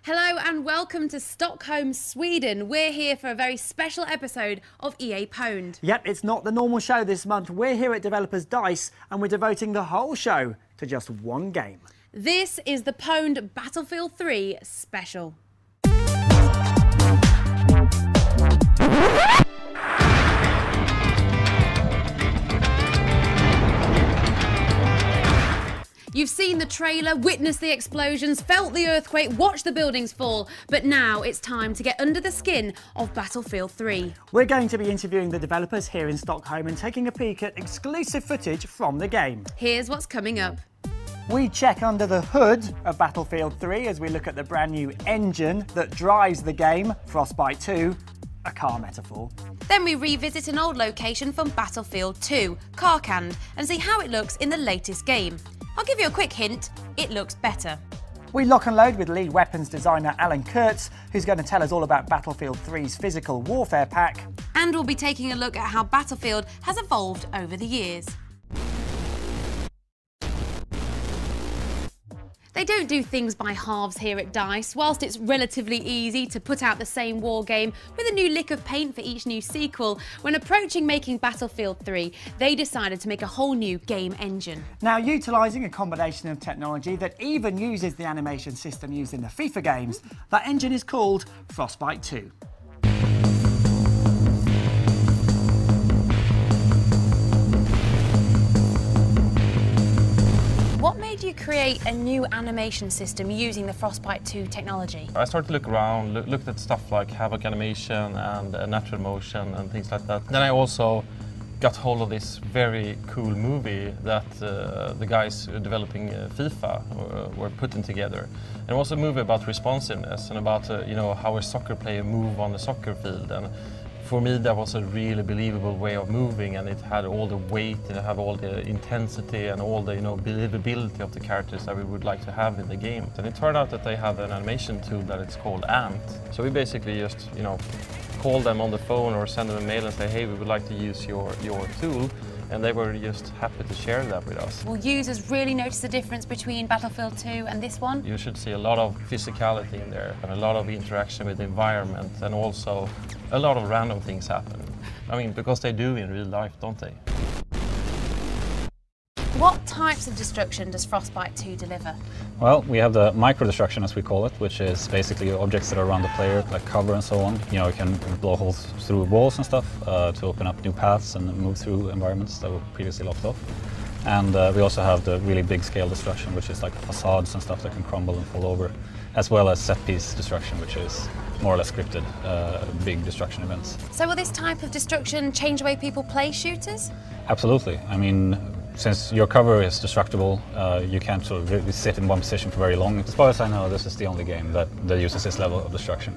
Hello and welcome to Stockholm, Sweden. We're here for a very special episode of EA PWNED. Yep, it's not the normal show this month. We're here at developers DICE and we're devoting the whole show to just one game. This is the PWNED Battlefield 3 special. You've seen the trailer, witnessed the explosions, felt the earthquake, watched the buildings fall, but now it's time to get under the skin of Battlefield 3. We're going to be interviewing the developers here in Stockholm and taking a peek at exclusive footage from the game. Here's what's coming up. We check under the hood of Battlefield 3 as we look at the brand new engine that drives the game, Frostbite 2, a car metaphor. Then we revisit an old location from Battlefield 2, Karkand, and see how it looks in the latest game. I'll give you a quick hint, it looks better. We lock and load with lead weapons designer Alan Kurtz, who's going to tell us all about Battlefield 3's physical warfare pack. And we'll be taking a look at how Battlefield has evolved over the years. They don't do things by halves here at DICE. Whilst it's relatively easy to put out the same war game with a new lick of paint for each new sequel, when approaching making Battlefield 3, they decided to make a whole new game engine. Now, utilising a combination of technology that even uses the animation system used in the FIFA games, that engine is called Frostbite 2. What made you create a new animation system using the Frostbite 2 technology? I started to look around, looked at stuff like Havoc animation and natural motion and things like that. Then I also got hold of this very cool movie that the guys developing FIFA were putting together. And it was a movie about responsiveness and about how a soccer player move on the soccer field. And for me, that was a really believable way of moving, and it had all the weight and it had all the intensity and all the believability of the characters that we would like to have in the game. And it turned out that they have an animation tool that it's called Ant. So we basically just call them on the phone or send them a mail and say, hey, we would like to use your tool. And they were just happy to share that with us. Will users really notice the difference between Battlefield 2 and this one? You should see a lot of physicality in there and a lot of interaction with the environment and also a lot of random things happen. I mean, because they do in real life, don't they? What types of destruction does Frostbite 2 deliver? Well, we have the micro-destruction, as we call it, which is basically objects that are around the player, like cover and so on. You can blow holes through walls and stuff to open up new paths and move through environments that were previously locked off. And we also have the really big scale destruction, which is like facades and stuff that can crumble and fall over, as well as set-piece destruction, which is more or less scripted, big destruction events. So will this type of destruction change the way people play shooters? Absolutely. I mean, since your cover is destructible, you can't sort of really sit in one position for very long. As far as I know, this is the only game that uses this level of destruction.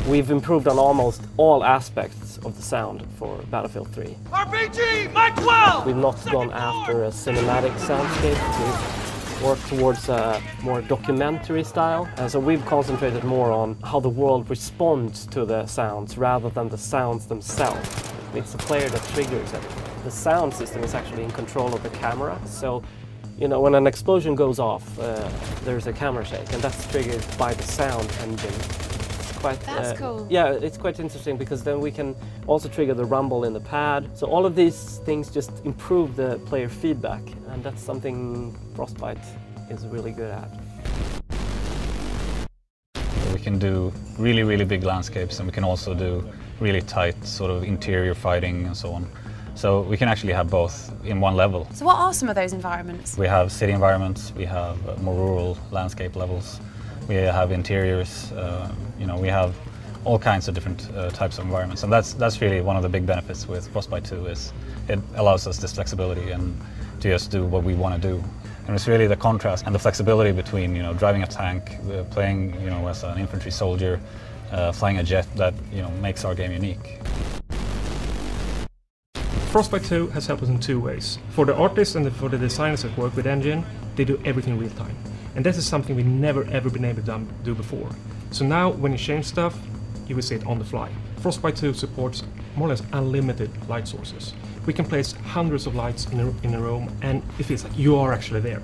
We've improved on almost all aspects of the sound for Battlefield 3. RPG, Mike 12! We've not gone after a cinematic soundscape. We've worked towards a more documentary style. And so we've concentrated more on how the world responds to the sounds rather than the sounds themselves. It's the player that triggers it. The sound system is actually in control of the camera. So, when an explosion goes off, there's a camera shake, and that's triggered by the sound engine. That's cool. Yeah, it's quite interesting because then we can also trigger the rumble in the pad. So all of these things just improve the player feedback, and that's something Frostbite is really good at. We can do really, really big landscapes, and we can also do really tight sort of interior fighting and so on. So we can actually have both in one level. So what are some of those environments? We have city environments, we have more rural landscape levels, we have interiors, we have all kinds of different types of environments. And that's really one of the big benefits with Frostbite 2 is it allows us this flexibility and to just do what we want to do. And it's really the contrast and the flexibility between driving a tank, playing as an infantry soldier, flying a jet that makes our game unique. Frostbite 2 has helped us in two ways. For the artists and for the designers that work with engine, they do everything real time. And this is something we've never ever been able to do before. So now when you change stuff, you will see it on the fly. Frostbite 2 supports more or less unlimited light sources. We can place hundreds of lights in a room and it feels like you are actually there.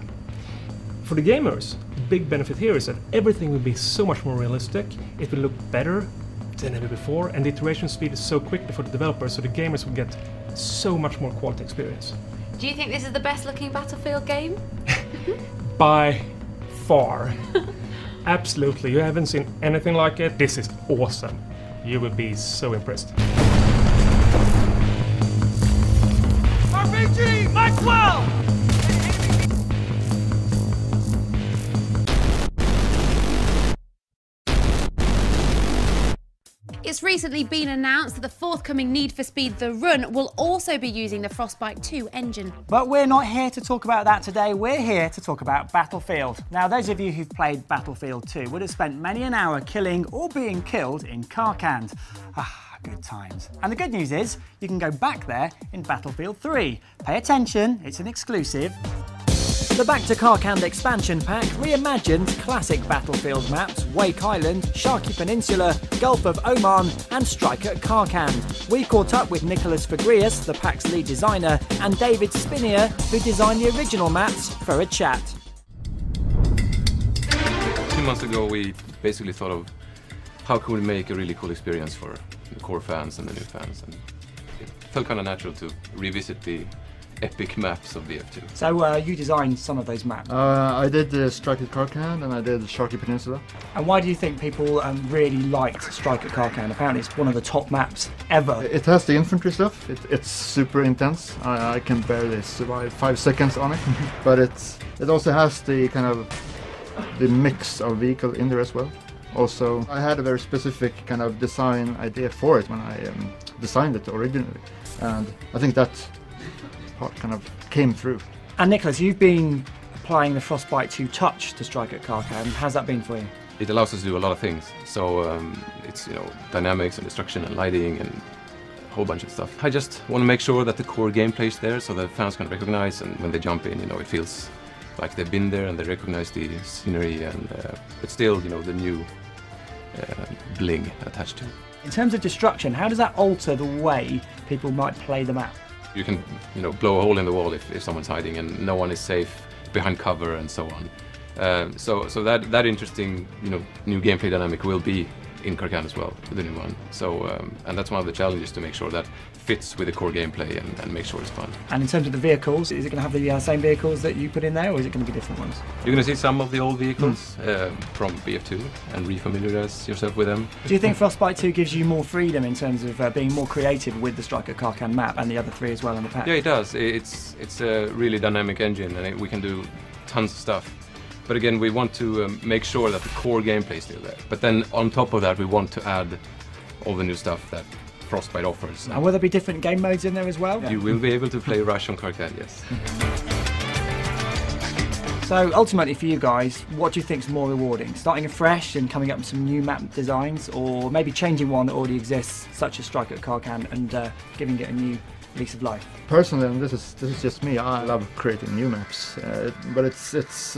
For the gamers, big benefit here is that everything will be so much more realistic, it will look better than ever before, and the iteration speed is so quick for the developers, so the gamers will get so much more quality experience. Do you think this is the best looking Battlefield game? By far. Absolutely, you haven't seen anything like it. This is awesome. You will be so impressed. RPG, Mike 12! It's recently been announced that the forthcoming Need for Speed The Run will also be using the Frostbite 2 engine. But we're not here to talk about that today, we're here to talk about Battlefield. Now, those of you who've played Battlefield 2 would have spent many an hour killing or being killed in Karkand. Good times. And the good news is, you can go back there in Battlefield 3. Pay attention, it's an exclusive. The Back to Karkand expansion pack reimagined classic Battlefield maps Wake Island, Sharkey Peninsula, Gulf of Oman and Strike at Karkand. We caught up with Nicholas Fagrius, the pack's lead designer, and David Spinier, who designed the original maps, for a chat. 2 months ago we basically thought of how could we make a really cool experience for the core fans and the new fans, and it felt kind of natural to revisit the epic maps of BF2. So you designed some of those maps. I did Strike at Karkand and I did Sharkey Peninsula. And why do you think people really liked Strike at Karkand? Apparently it's one of the top maps ever. It has the infantry stuff, it's super intense. I can barely survive 5 seconds on it. But it also has the kind of the mix of vehicle in there as well. Also, I had a very specific kind of design idea for it when I designed it originally. And I think that part kind of came through. And Nicholas, you've been applying the Frostbite 2 touch to Strike at Karkand. How's that been for you? It allows us to do a lot of things. So it's dynamics and destruction and lighting and a whole bunch of stuff. I just want to make sure that the core gameplay is there so that fans can recognize, and when they jump in, it feels like they've been there and they recognize the scenery, and but still, the new bling attached to it. In terms of destruction, how does that alter the way people might play the map? You can, blow a hole in the wall if someone's hiding and no one is safe behind cover and so on. So that interesting, new gameplay dynamic will be in Karkand as well, the new one. So, and that's one of the challenges, to make sure that fits with the core gameplay and make sure it's fun. And in terms of the vehicles, is it going to have the same vehicles that you put in there, or is it going to be different ones? You're going to see some of the old vehicles from BF2 and refamiliarize yourself with them. Do you think Frostbite 2 gives you more freedom in terms of being more creative with the Strike at Karkand map and the other 3 as well in the pack? Yeah, it does. It's a really dynamic engine, and we can do tons of stuff. But again, we want to make sure that the core gameplay is still there. But then on top of that, we want to add all the new stuff that Frostbite offers. And will there be different game modes in there as well? You will be able to play Rush on Karkand, yes. So ultimately for you guys, what do you think is more rewarding? Starting afresh and coming up with some new map designs, or maybe changing one that already exists, such as Strike at Karkand, and giving it a new lease of life? Personally, and this is just me, I love creating new maps, but it's